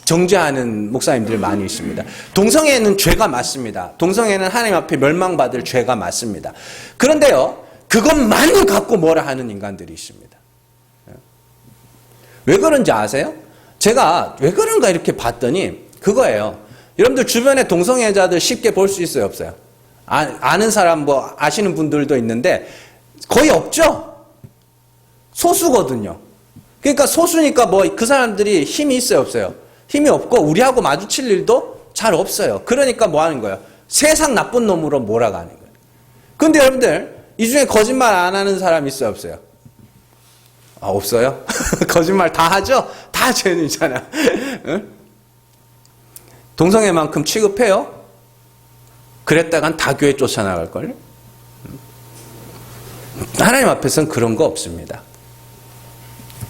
정죄하는 목사님들 많이 있습니다. 동성애는 죄가 맞습니다. 동성애는 하나님 앞에 멸망받을 죄가 맞습니다. 그런데요, 그것만 갖고 뭐라 하는 인간들이 있습니다. 왜 그런지 아세요? 제가 왜 그런가 이렇게 봤더니 그거예요. 여러분들 주변에 동성애자들 쉽게 볼 수 있어요, 없어요? 아는 사람 뭐 아시는 분들도 있는데 거의 없죠? 소수거든요. 그러니까 소수니까 뭐 그 사람들이 힘이 있어요, 없어요? 힘이 없고 우리하고 마주칠 일도 잘 없어요. 그러니까 뭐 하는 거예요? 세상 나쁜 놈으로 몰아가는 거예요. 근데 여러분들 이 중에 거짓말 안 하는 사람 있어요, 없어요? 아, 없어요? 거짓말 다 하죠? 다 죄인이잖아. 응? 동성애만큼 취급해요? 그랬다간 다 교회 쫓아나갈걸요? 하나님 앞에서는 그런 거 없습니다.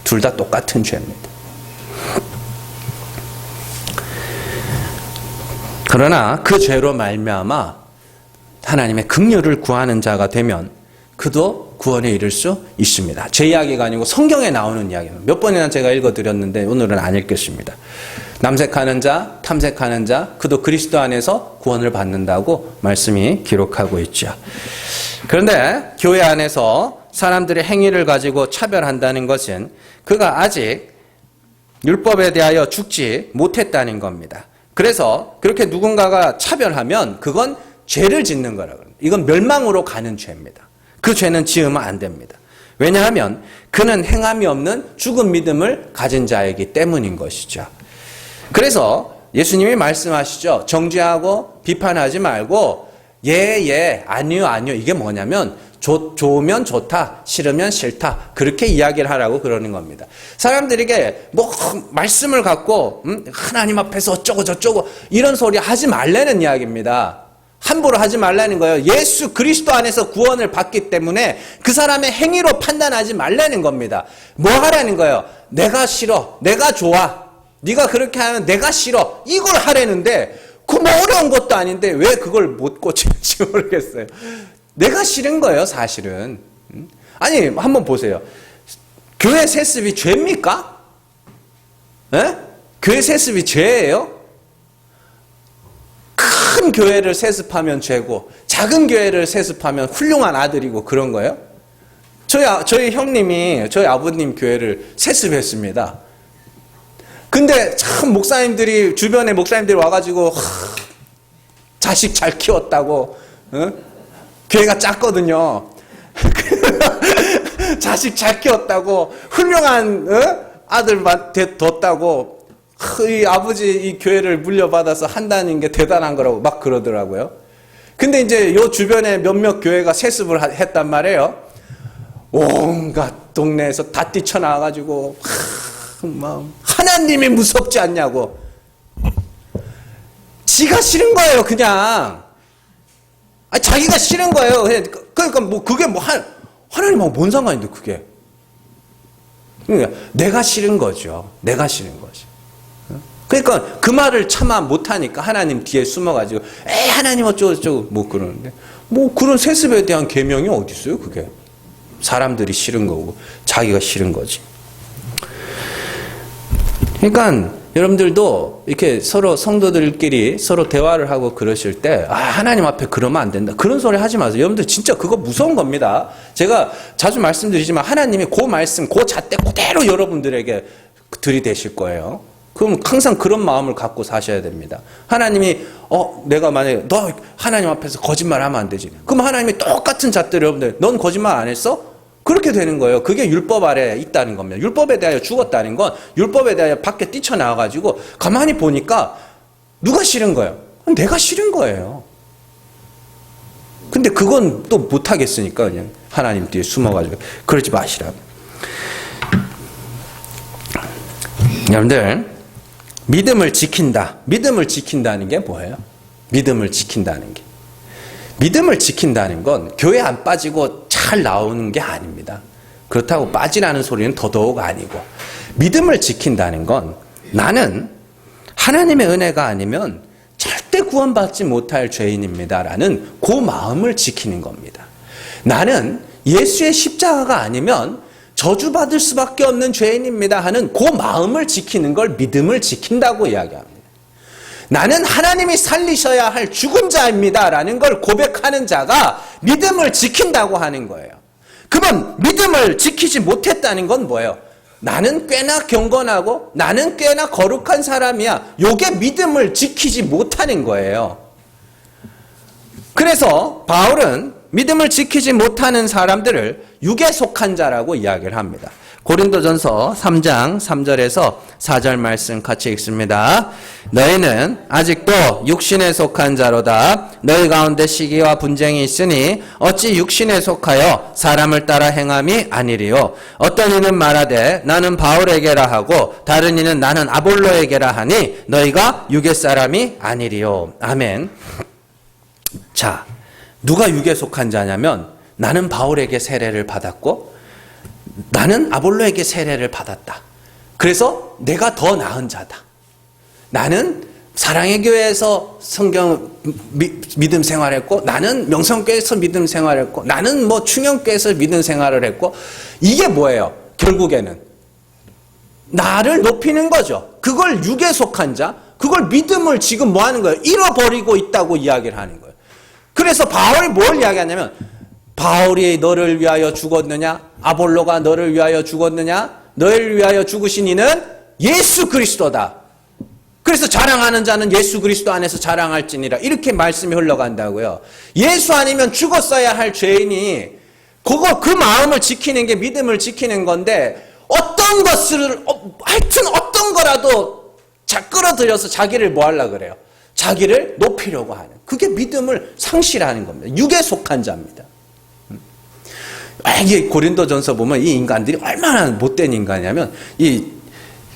둘 다 똑같은 죄입니다. 그러나 그 죄로 말미암아 하나님의 긍휼을 구하는 자가 되면 그도 구원에 이를 수 있습니다. 제 이야기가 아니고 성경에 나오는 이야기입니다. 몇 번이나 제가 읽어드렸는데 오늘은 안 읽겠습니다. 남색하는 자, 탐색하는 자, 그도 그리스도 안에서 구원을 받는다고 말씀이 기록하고 있죠. 그런데 교회 안에서 사람들의 행위를 가지고 차별한다는 것은 그가 아직 율법에 대하여 죽지 못했다는 겁니다. 그래서 그렇게 누군가가 차별하면 그건 죄를 짓는 거라고 합니다. 이건 멸망으로 가는 죄입니다. 그 죄는 지으면 안 됩니다. 왜냐하면 그는 행함이 없는 죽은 믿음을 가진 자이기 때문인 것이죠. 그래서 예수님이 말씀하시죠. 정죄하고 비판하지 말고 아니요 이게 뭐냐면 좋으면 좋다, 싫으면 싫다 그렇게 이야기를 하라고 그러는 겁니다. 사람들에게 뭐 말씀을 갖고 하나님 앞에서 어쩌고 저쩌고 이런 소리 하지 말라는 이야기입니다. 함부로 하지 말라는 거예요. 예수 그리스도 안에서 구원을 받기 때문에 그 사람의 행위로 판단하지 말라는 겁니다. 뭐 하라는 거예요? 내가 싫어, 내가 좋아, 네가 그렇게 하면 내가 싫어 이걸 하라는데 그 뭐 어려운 것도 아닌데 왜 그걸 못 고치는지 모르겠어요. 내가 싫은 거예요, 사실은. 아니, 한번 보세요. 교회 세습이 죄입니까? 에? 교회 세습이 죄예요? 큰 교회를 세습하면 죄고 작은 교회를 세습하면 훌륭한 아들이고 그런 거예요? 저희 형님이 저희 아버님 교회를 세습했습니다. 근데 참 목사님들이 주변에 목사님들이 와가지고 자식 잘 키웠다고 교회가 작거든요. 자식 잘 키웠다고 훌륭한 아들만 뒀다고 이 아버지 이 교회를 물려받아서 한다는 게 대단한 거라고 막 그러더라고요. 근데 이제 요 주변에 몇몇 교회가 세습을 했단 말이에요. 온갖 동네에서 다 뛰쳐나와가지고 하나님이 무섭지 않냐고. 지가 싫은 거예요, 그냥. 자기가 싫은 거예요. 그러니까 뭐 그게 뭐 하나님하고 뭔 상관인데 그게. 그러니까 내가 싫은 거죠. 내가 싫은 거지. 그러니까 그 말을 차마 못하니까 하나님 뒤에 숨어가지고 에이 하나님 어쩌고저쩌고 뭐 그러는데 뭐 그런 세습에 대한 계명이 어디 있어요 그게. 사람들이 싫은 거고 자기가 싫은 거지. 그러니까 여러분들도 이렇게 서로 성도들끼리 서로 대화를 하고 그러실 때 하나님 앞에 그러면 안 된다 그런 소리 하지 마세요. 여러분들 진짜 그거 무서운 겁니다. 제가 자주 말씀드리지만 하나님이 그 말씀 그 잣대 그대로 여러분들에게 들이대실 거예요. 그럼 항상 그런 마음을 갖고 사셔야 됩니다. 하나님이 내가 만약에 너 하나님 앞에서 거짓말하면 안 되지. 그럼 하나님이 똑같은 잣대를 여러분들 넌 거짓말 안 했어? 그렇게 되는 거예요. 그게 율법 아래 있다는 겁니다. 율법에 대하여 죽었다는 건 율법에 대하여 밖에 뛰쳐나와가지고 가만히 보니까 누가 싫은 거예요? 내가 싫은 거예요. 근데 그건 또 못하겠으니까 그냥 하나님 뒤에 숨어가지고 그러지 마시라고. 여러분들 믿음을 지킨다. 믿음을 지킨다는 게 뭐예요? 믿음을 지킨다는 게. 믿음을 지킨다는 건 교회 안 빠지고 잘 나오는 게 아닙니다. 그렇다고 빠지라는 소리는 더더욱 아니고 믿음을 지킨다는 건 나는 하나님의 은혜가 아니면 절대 구원받지 못할 죄인입니다라는 그 마음을 지키는 겁니다. 나는 예수의 십자가가 아니면 저주받을 수밖에 없는 죄인입니다 하는 그 마음을 지키는 걸 믿음을 지킨다고 이야기합니다. 나는 하나님이 살리셔야 할 죽은 자입니다라는 걸 고백하는 자가 믿음을 지킨다고 하는 거예요. 그러면 믿음을 지키지 못했다는 건 뭐예요? 나는 꽤나 경건하고 나는 꽤나 거룩한 사람이야. 요게 믿음을 지키지 못하는 거예요. 그래서 바울은 믿음을 지키지 못하는 사람들을 육에 속한 자라고 이야기를 합니다. 고린도전서 3장 3절에서 4절 말씀 같이 읽습니다. 너희는 아직도 육신에 속한 자로다. 너희 가운데 시기와 분쟁이 있으니 어찌 육신에 속하여 사람을 따라 행함이 아니리요. 어떤 이는 말하되 나는 바울에게라 하고 다른 이는 나는 아볼로에게라 하니 너희가 육의 사람이 아니리요. 아멘. 자, 누가 육에 속한 자냐면 나는 바울에게 세례를 받았고 나는 아볼로에게 세례를 받았다. 그래서 내가 더 나은 자다. 나는 사랑의 교회에서 성경 믿음 생활했고 나는 명성교회에서 믿음 생활했고 나는 뭐 충영교회에서 믿음 생활을 했고 이게 뭐예요? 결국에는 나를 높이는 거죠. 그걸 육에 속한 자, 그걸 믿음을 지금 뭐 하는 거예요? 잃어버리고 있다고 이야기를 하는 거예요. 그래서 바울이 뭘 이야기하냐면 바울이 너를 위하여 죽었느냐? 아볼로가 너를 위하여 죽었느냐? 너를 위하여 죽으신 이는 예수 그리스도다. 그래서 자랑하는 자는 예수 그리스도 안에서 자랑할지니라. 이렇게 말씀이 흘러간다고요. 예수 아니면 죽었어야 할 죄인이 그 마음을 지키는 게 믿음을 지키는 건데 어떤 것을 하여튼 어떤 거라도 끌어들여서 자기를 뭐 하려고 그래요? 자기를 높이려고 하는. 그게 믿음을 상실하는 겁니다. 육에 속한 자입니다. 이게 고린도전서 보면 이 인간들이 얼마나 못된 인간이냐면 이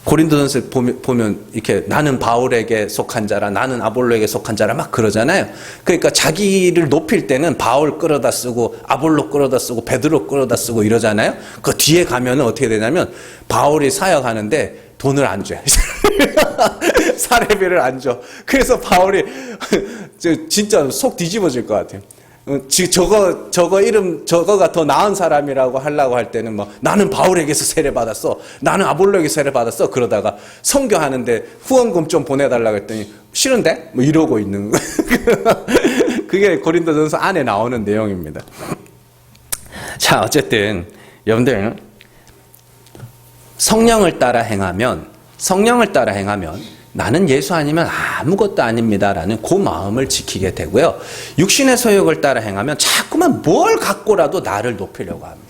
고린도전서 보면 이렇게 나는 바울에게 속한 자라 나는 아볼로에게 속한 자라 막 그러잖아요. 그러니까 자기를 높일 때는 바울 끌어다 쓰고 아볼로 끌어다 쓰고 베드로 끌어다 쓰고 이러잖아요. 그 뒤에 가면은 어떻게 되냐면 바울이 사역하는데 돈을 안 줘요. 사례비를 안 줘. 그래서 바울이 진짜 속 뒤집어질 것 같아요. 저거 이름 저거가 더 나은 사람이라고 하려고 할 때는 뭐 나는 바울에게서 세례 받았어. 나는 아볼로에게 세례 받았어. 그러다가 선교하는데 후원금 좀 보내달라고 했더니 싫은데? 뭐 이러고 있는 거. 그게 고린도전서 안에 나오는 내용입니다. 자, 어쨌든 여러분들 성령을 따라 행하면 나는 예수 아니면 아무것도 아닙니다라는 그 마음을 지키게 되고요. 육신의 소욕을 따라 행하면 자꾸만 뭘 갖고라도 나를 높이려고 합니다.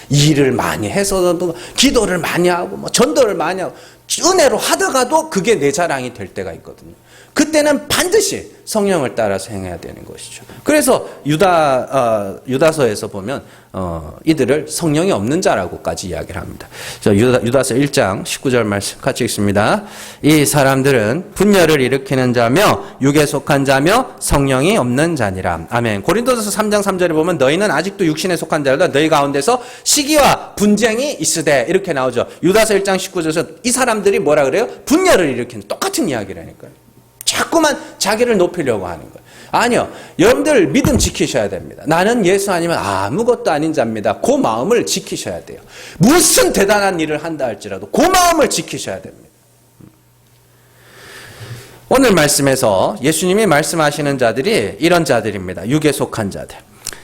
일을 많이 해서도 기도를 많이 하고 뭐 전도를 많이 하고 은혜로 하다가도 그게 내 자랑이 될 때가 있거든요. 그때는 반드시 성령을 따라서 행해야 되는 것이죠. 그래서 유다서에서 보면 이들을 성령이 없는 자라고까지 이야기를 합니다. 유다서 1장 19절 말씀 같이 읽습니다. 이 사람들은 분열을 일으키는 자며 육에 속한 자며 성령이 없는 자니라. 아멘. 고린도서 3장 3절에 보면 너희는 아직도 육신에 속한 자라 너희 가운데서 시기와 분쟁이 있으되 이렇게 나오죠. 유다서 1장 19절에서 이 사람들이 뭐라 그래요? 분열을 일으키는 똑같은 이야기라니까요. 자꾸만 자기를 높이려고 하는 거예요. 아니요. 여러분들 믿음 지키셔야 됩니다. 나는 예수 아니면 아무것도 아닌 자입니다. 그 마음을 지키셔야 돼요. 무슨 대단한 일을 한다 할지라도 그 마음을 지키셔야 됩니다. 오늘 말씀에서 예수님이 말씀하시는 자들이 이런 자들입니다. 육에 속한 자들.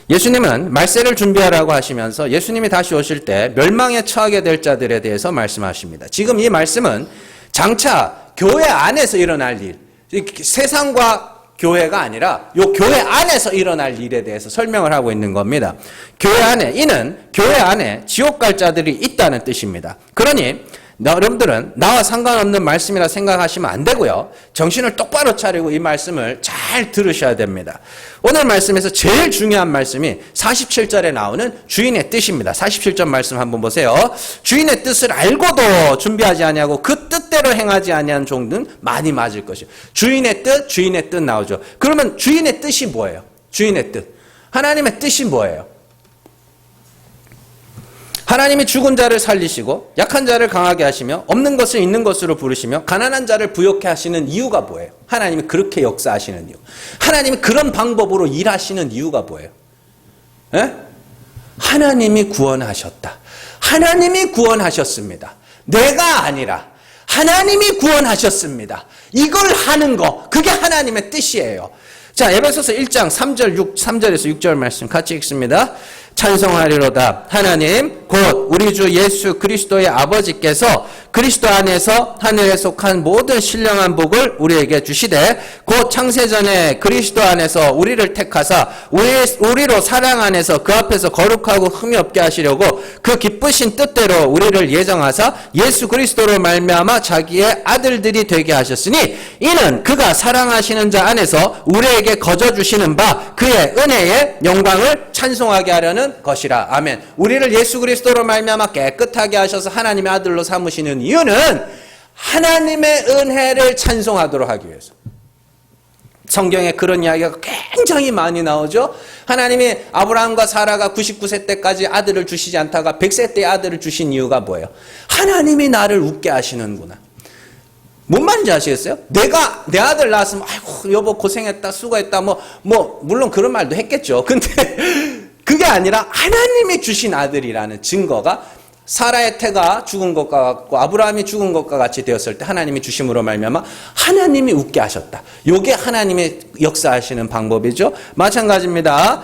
예수님은 말세를 준비하라고 하시면서 예수님이 다시 오실 때 멸망에 처하게 될 자들에 대해서 말씀하십니다. 지금 이 말씀은 장차 교회 안에서 일어날 일, 세상과 교회가 아니라 요 교회 안에서 일어날 일에 대해서 설명을 하고 있는 겁니다. 교회 안에, 이는 교회 안에 지옥 갈 자들이 있다는 뜻입니다. 그러니 여러분들은 나와 상관없는 말씀이라 생각하시면 안 되고요. 정신을 똑바로 차리고 이 말씀을 잘 들으셔야 됩니다. 오늘 말씀에서 제일 중요한 말씀이 47절에 나오는 주인의 뜻입니다. 47절 말씀 한번 보세요. 주인의 뜻을 알고도 준비하지 아니하고 그 뜻대로 행하지 아니한 종들은 많이 맞을 것이요. 주인의 뜻 나오죠. 그러면 주인의 뜻이 뭐예요? 주인의 뜻. 하나님의 뜻이 뭐예요? 하나님이 죽은 자를 살리시고 약한 자를 강하게 하시며 없는 것을 있는 것으로 부르시며 가난한 자를 부욕해 하시는 이유가 뭐예요? 하나님이 그렇게 역사하시는 이유. 하나님이 그런 방법으로 일하시는 이유가 뭐예요? 에? 하나님이 구원하셨다. 하나님이 구원하셨습니다. 내가 아니라 하나님이 구원하셨습니다. 이걸 하는 거, 그게 하나님의 뜻이에요. 자, 에베소서 1장 3절에서 6절 말씀 같이 읽습니다. 찬송하리로다. 하나님 곧 우리 주 예수 그리스도의 아버지께서 그리스도 안에서 하늘에 속한 모든 신령한 복을 우리에게 주시되 곧 창세전에 그리스도 안에서 우리를 택하사 우리로 사랑 안에서 그 앞에서 거룩하고 흠이 없게 하시려고 그 기쁘신 뜻대로 우리를 예정하사 예수 그리스도로 말미암아 자기의 아들들이 되게 하셨으니 이는 그가 사랑하시는 자 안에서 우리에게 거저 주시는 바 그의 은혜의 영광을 찬송하게 하려는 것이라. 아멘. 우리를 예수 그리스도로 말미암아 깨끗하게 하셔서 하나님의 아들로 삼으시는 이유는 하나님의 은혜를 찬송하도록 하기 위해서. 성경에 그런 이야기가 굉장히 많이 나오죠. 하나님이 아브라함과 사라가 99세 때까지 아들을 주시지 않다가 100세 때 아들을 주신 이유가 뭐예요? 하나님이 나를 웃게 하시는구나. 뭔 말인지 아시겠어요? 내가 내 아들 낳았으면 아이고 여보 고생했다 수고했다 뭐 물론 그런 말도 했겠죠. 근데 그게 아니라 하나님이 주신 아들이라는 증거가 사라의 태가 죽은 것과 같고 아브라함이 죽은 것과 같이 되었을 때 하나님이 주심으로 말미암아 하나님이 웃게 하셨다. 이게 하나님의 역사하시는 방법이죠. 마찬가지입니다.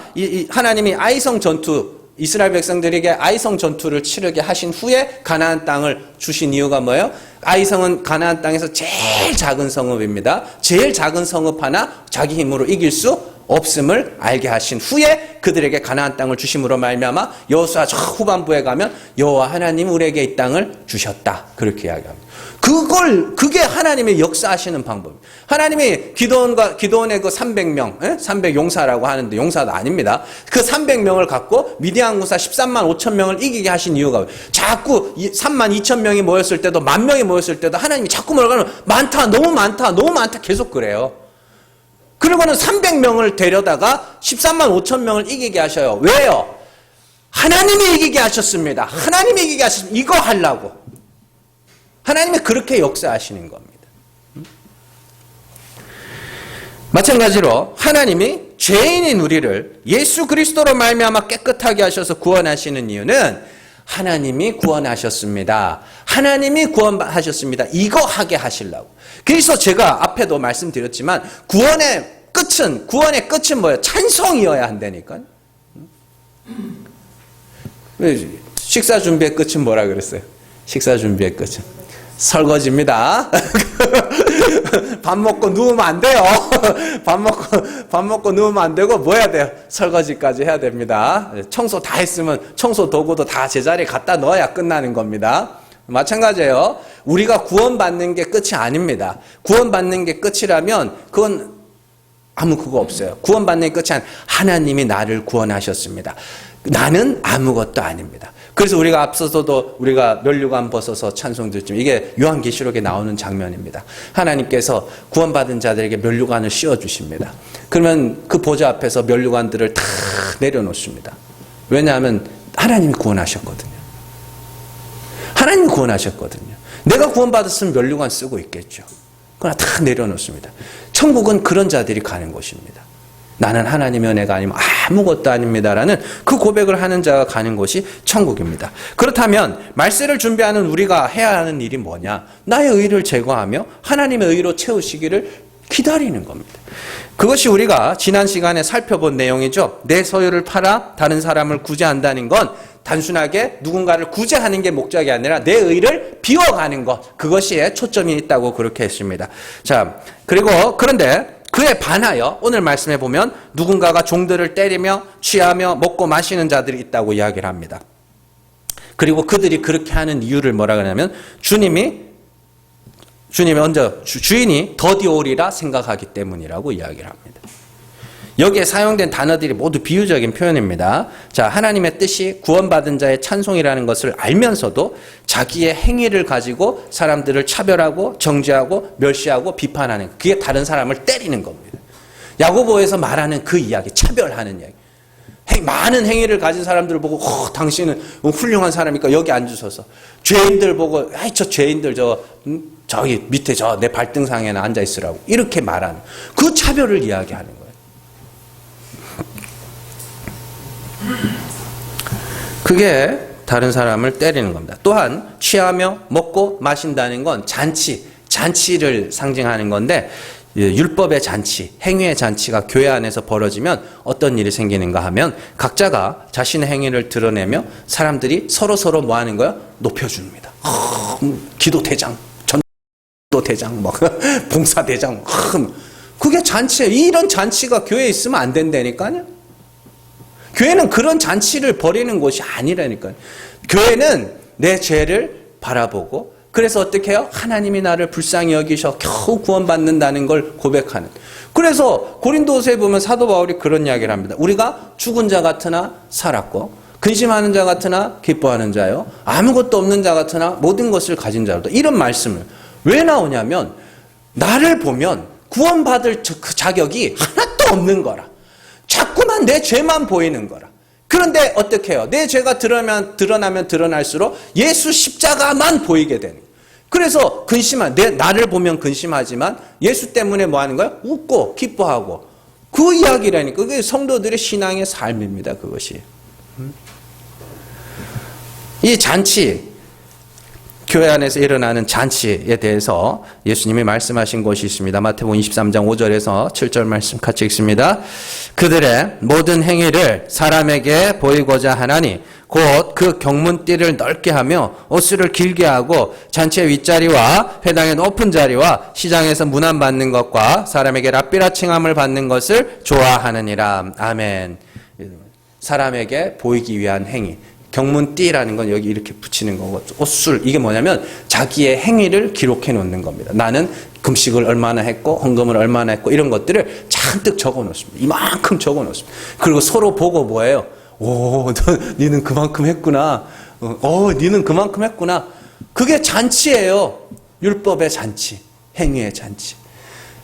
하나님이 아이성 전투 이스라엘 백성들에게 아이성 전투를 치르게 하신 후에 가나안 땅을 주신 이유가 뭐예요? 아이성은 가나안 땅에서 제일 작은 성읍입니다. 제일 작은 성읍 하나 자기 힘으로 이길 수 없음을 알게 하신 후에 그들에게 가나안 땅을 주심으로 말미암아 여호수아 저 후반부에 가면 여호와 하나님 우리에게 이 땅을 주셨다. 그렇게 이야기합니다. 그게 하나님의 역사하시는 방법입니다. 하나님이 기도원의 그 300명, 300 용사라고 하는데 용사도 아닙니다. 그 300명을 갖고 미디안 군사 13만 5천 명을 이기게 하신 이유가 자꾸 3만 2천 명이 모였을 때도 1만 명이 모였을 때도 하나님이 자꾸 뭐라고 하면 많다, 너무 많다 계속 그래요. 그리고는 300명을 데려다가 13만 5천 명을 이기게 하셔요. 왜요? 하나님이 이기게 하셨습니다. 하나님이 이기게 하셨습니다. 이거 하려고. 하나님이 그렇게 역사하시는 겁니다. 마찬가지로 하나님이 죄인인 우리를 예수 그리스도로 말미암아 깨끗하게 하셔서 구원하시는 이유는 하나님이 구원하셨습니다. 하나님이 구원하셨습니다. 이거 하게 하시려고. 그래서 제가 앞에도 말씀드렸지만 구원의 끝은 뭐예요? 찬송이어야 한다니까요. 식사 준비의 끝은 뭐라 그랬어요? 식사 준비의 끝은 설거지입니다. 밥 먹고 누우면 안 돼요. 밥 먹고 누우면 안 되고 뭐 해야 돼요? 설거지까지 해야 됩니다. 청소 다 했으면 청소 도구도 다 제자리에 갖다 넣어야 끝나는 겁니다. 마찬가지예요. 우리가 구원받는 게 끝이 아닙니다. 구원받는 게 끝이라면 그건 아무 그거 없어요. 구원받는 게 끝이 아니라 하나님이 나를 구원하셨습니다. 나는 아무것도 아닙니다. 그래서 우리가 앞서서도 우리가 면류관 벗어서 찬송 드렸지만 이게 요한계시록에 나오는 장면입니다. 하나님께서 구원받은 자들에게 면류관을 씌워주십니다. 그러면 그 보좌 앞에서 면류관들을 다 내려놓습니다. 왜냐하면 하나님이 구원하셨거든요. 하나님이 구원하셨거든요. 내가 구원받았으면 면류관 쓰고 있겠죠. 그러나 다 내려놓습니다. 천국은 그런 자들이 가는 곳입니다. 나는 하나님의 은혜가 아니면 아무것도 아닙니다라는 그 고백을 하는 자가 가는 곳이 천국입니다. 그렇다면 말세를 준비하는 우리가 해야 하는 일이 뭐냐? 나의 의를 제거하며 하나님의 의로 채우시기를 기다리는 겁니다. 그것이 우리가 지난 시간에 살펴본 내용이죠. 내 소유를 팔아 다른 사람을 구제한다는 건 단순하게 누군가를 구제하는 게 목적이 아니라 내 의를 비워가는 것, 그것이 초점이 있다고 그렇게 했습니다. 자, 그런데 그에 반하여 오늘 말씀해 보면 누군가가 종들을 때리며 취하며 먹고 마시는 자들이 있다고 이야기를 합니다. 그리고 그들이 그렇게 하는 이유를 뭐라 그러냐면 주인이 더디 오리라 생각하기 때문이라고 이야기를 합니다. 여기에 사용된 단어들이 모두 비유적인 표현입니다. 자, 하나님의 뜻이 구원받은 자의 찬송이라는 것을 알면서도 자기의 행위를 가지고 사람들을 차별하고 정죄하고 멸시하고 비판하는, 그게 다른 사람을 때리는 겁니다. 야고보에서 말하는 그 이야기, 차별하는 이야기. 많은 행위를 가진 사람들을 보고 당신은 훌륭한 사람이니까 여기 앉으셔서, 죄인들 보고 저 죄인들 저기 밑에 내 발등상에는 앉아 있으라고 이렇게 말하는 그 차별을 이야기하는 거예요. 그게 다른 사람을 때리는 겁니다. 또한 취하며 먹고 마신다는 건 잔치를 상징하는 건데, 율법의 잔치, 행위의 잔치가 교회 안에서 벌어지면 어떤 일이 생기는가 하면 각자가 자신의 행위를 드러내며 사람들이 서로 뭐 하는 거야? 높여줍니다. 기도대장, 전도대장, 봉사대장, 그게 잔치예요. 이런 잔치가 교회에 있으면 안 된다니까요. 교회는 그런 잔치를 벌이는 곳이 아니라니까요. 교회는 내 죄를 바라보고, 그래서 어떻게 해요? 하나님이 나를 불쌍히 여기셔 겨우 구원받는다는 걸 고백하는. 그래서 고린도서에 보면 사도 바울이 그런 이야기를 합니다. 우리가 죽은 자 같으나 살았고, 근심하는 자 같으나 기뻐하는 자요, 아무것도 없는 자 같으나 모든 것을 가진 자로다. 이런 말씀을 왜 나오냐면, 나를 보면 구원받을 그 자격이 하나도 없는 거라. 자꾸만 내 죄만 보이는 거라. 그런데 어떻게 해요? 내 죄가 드러나면 드러날수록 예수 십자가만 보이게 되는 거예요. 그래서 나를 보면 근심하지만 예수 때문에 뭐 하는 거야? 웃고 기뻐하고. 그 이야기라니까. 그게 성도들의 신앙의 삶입니다. 그것이. 이 잔치, 교회 안에서 일어나는 잔치에 대해서 예수님이 말씀하신 것이 있습니다. 마태복음 23장 5절에서 7절 말씀 같이 읽습니다. 그들의 모든 행위를 사람에게 보이고자 하나니 곧 그 경문띠를 넓게 하며 옷수를 길게 하고 잔치의 윗자리와 회당의 높은 자리와 시장에서 문안받는 것과 사람에게 랍비라 칭함을 받는 것을 좋아하느니라. 아멘. 사람에게 보이기 위한 행위. 경문띠라는 건 여기 이렇게 붙이는 거고, 옷술, 이게 뭐냐면 자기의 행위를 기록해 놓는 겁니다. 나는 금식을 얼마나 했고 헌금을 얼마나 했고 이런 것들을 잔뜩 적어 놓습니다. 이만큼 적어 놓습니다. 그리고 서로 보고 뭐예요? 니는 그만큼 했구나. 니는 그만큼 했구나. 그게 잔치예요. 율법의 잔치, 행위의 잔치.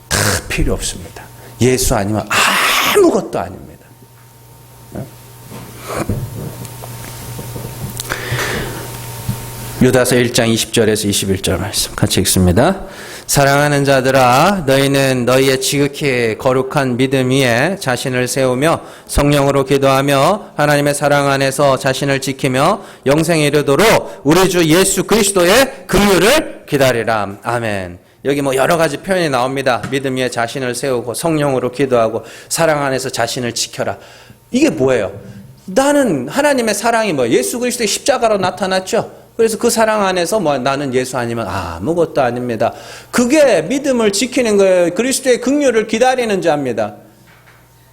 다 필요 없습니다. 예수 아니면 아무것도 아닙니다. 유다서 1장 20절에서 21절 말씀 같이 읽습니다. 사랑하는 자들아, 너희는 너희의 지극히 거룩한 믿음 위에 자신을 세우며 성령으로 기도하며 하나님의 사랑 안에서 자신을 지키며 영생에 이르도록 우리 주 예수 그리스도의 긍휼을 기다리라. 아멘. 여기 뭐 여러 가지 표현이 나옵니다. 믿음 위에 자신을 세우고 성령으로 기도하고 사랑 안에서 자신을 지켜라. 이게 뭐예요? 나는 하나님의 사랑이 예수 그리스도의 십자가로 나타났죠. 그래서 그 사랑 안에서 나는 예수 아니면 아무것도 아닙니다. 그게 믿음을 지키는 거예요. 그리스도의 긍휼을 기다리는 자입니다.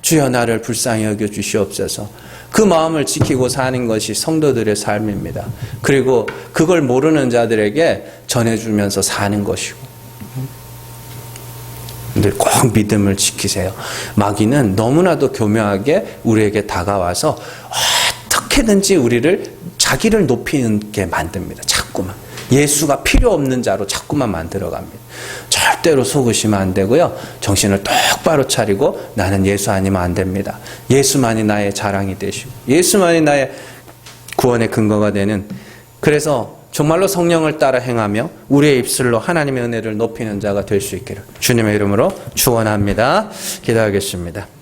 주여 나를 불쌍히 여겨 주시옵소서. 그 마음을 지키고 사는 것이 성도들의 삶입니다. 그리고 그걸 모르는 자들에게 전해주면서 사는 것이고. 근데 꼭 믿음을 지키세요. 마귀는 너무나도 교묘하게 우리에게 다가와서 어떻게든지 우리를 자기를 높이게 만듭니다. 자꾸만. 예수가 필요 없는 자로 자꾸만 만들어갑니다. 절대로 속으시면 안 되고요. 정신을 똑바로 차리고 나는 예수 아니면 안 됩니다. 예수만이 나의 자랑이 되시고 예수만이 나의 구원의 근거가 되는, 그래서 정말로 성령을 따라 행하며 우리의 입술로 하나님의 은혜를 높이는 자가 될 수 있기를 주님의 이름으로 축원합니다. 기도하겠습니다.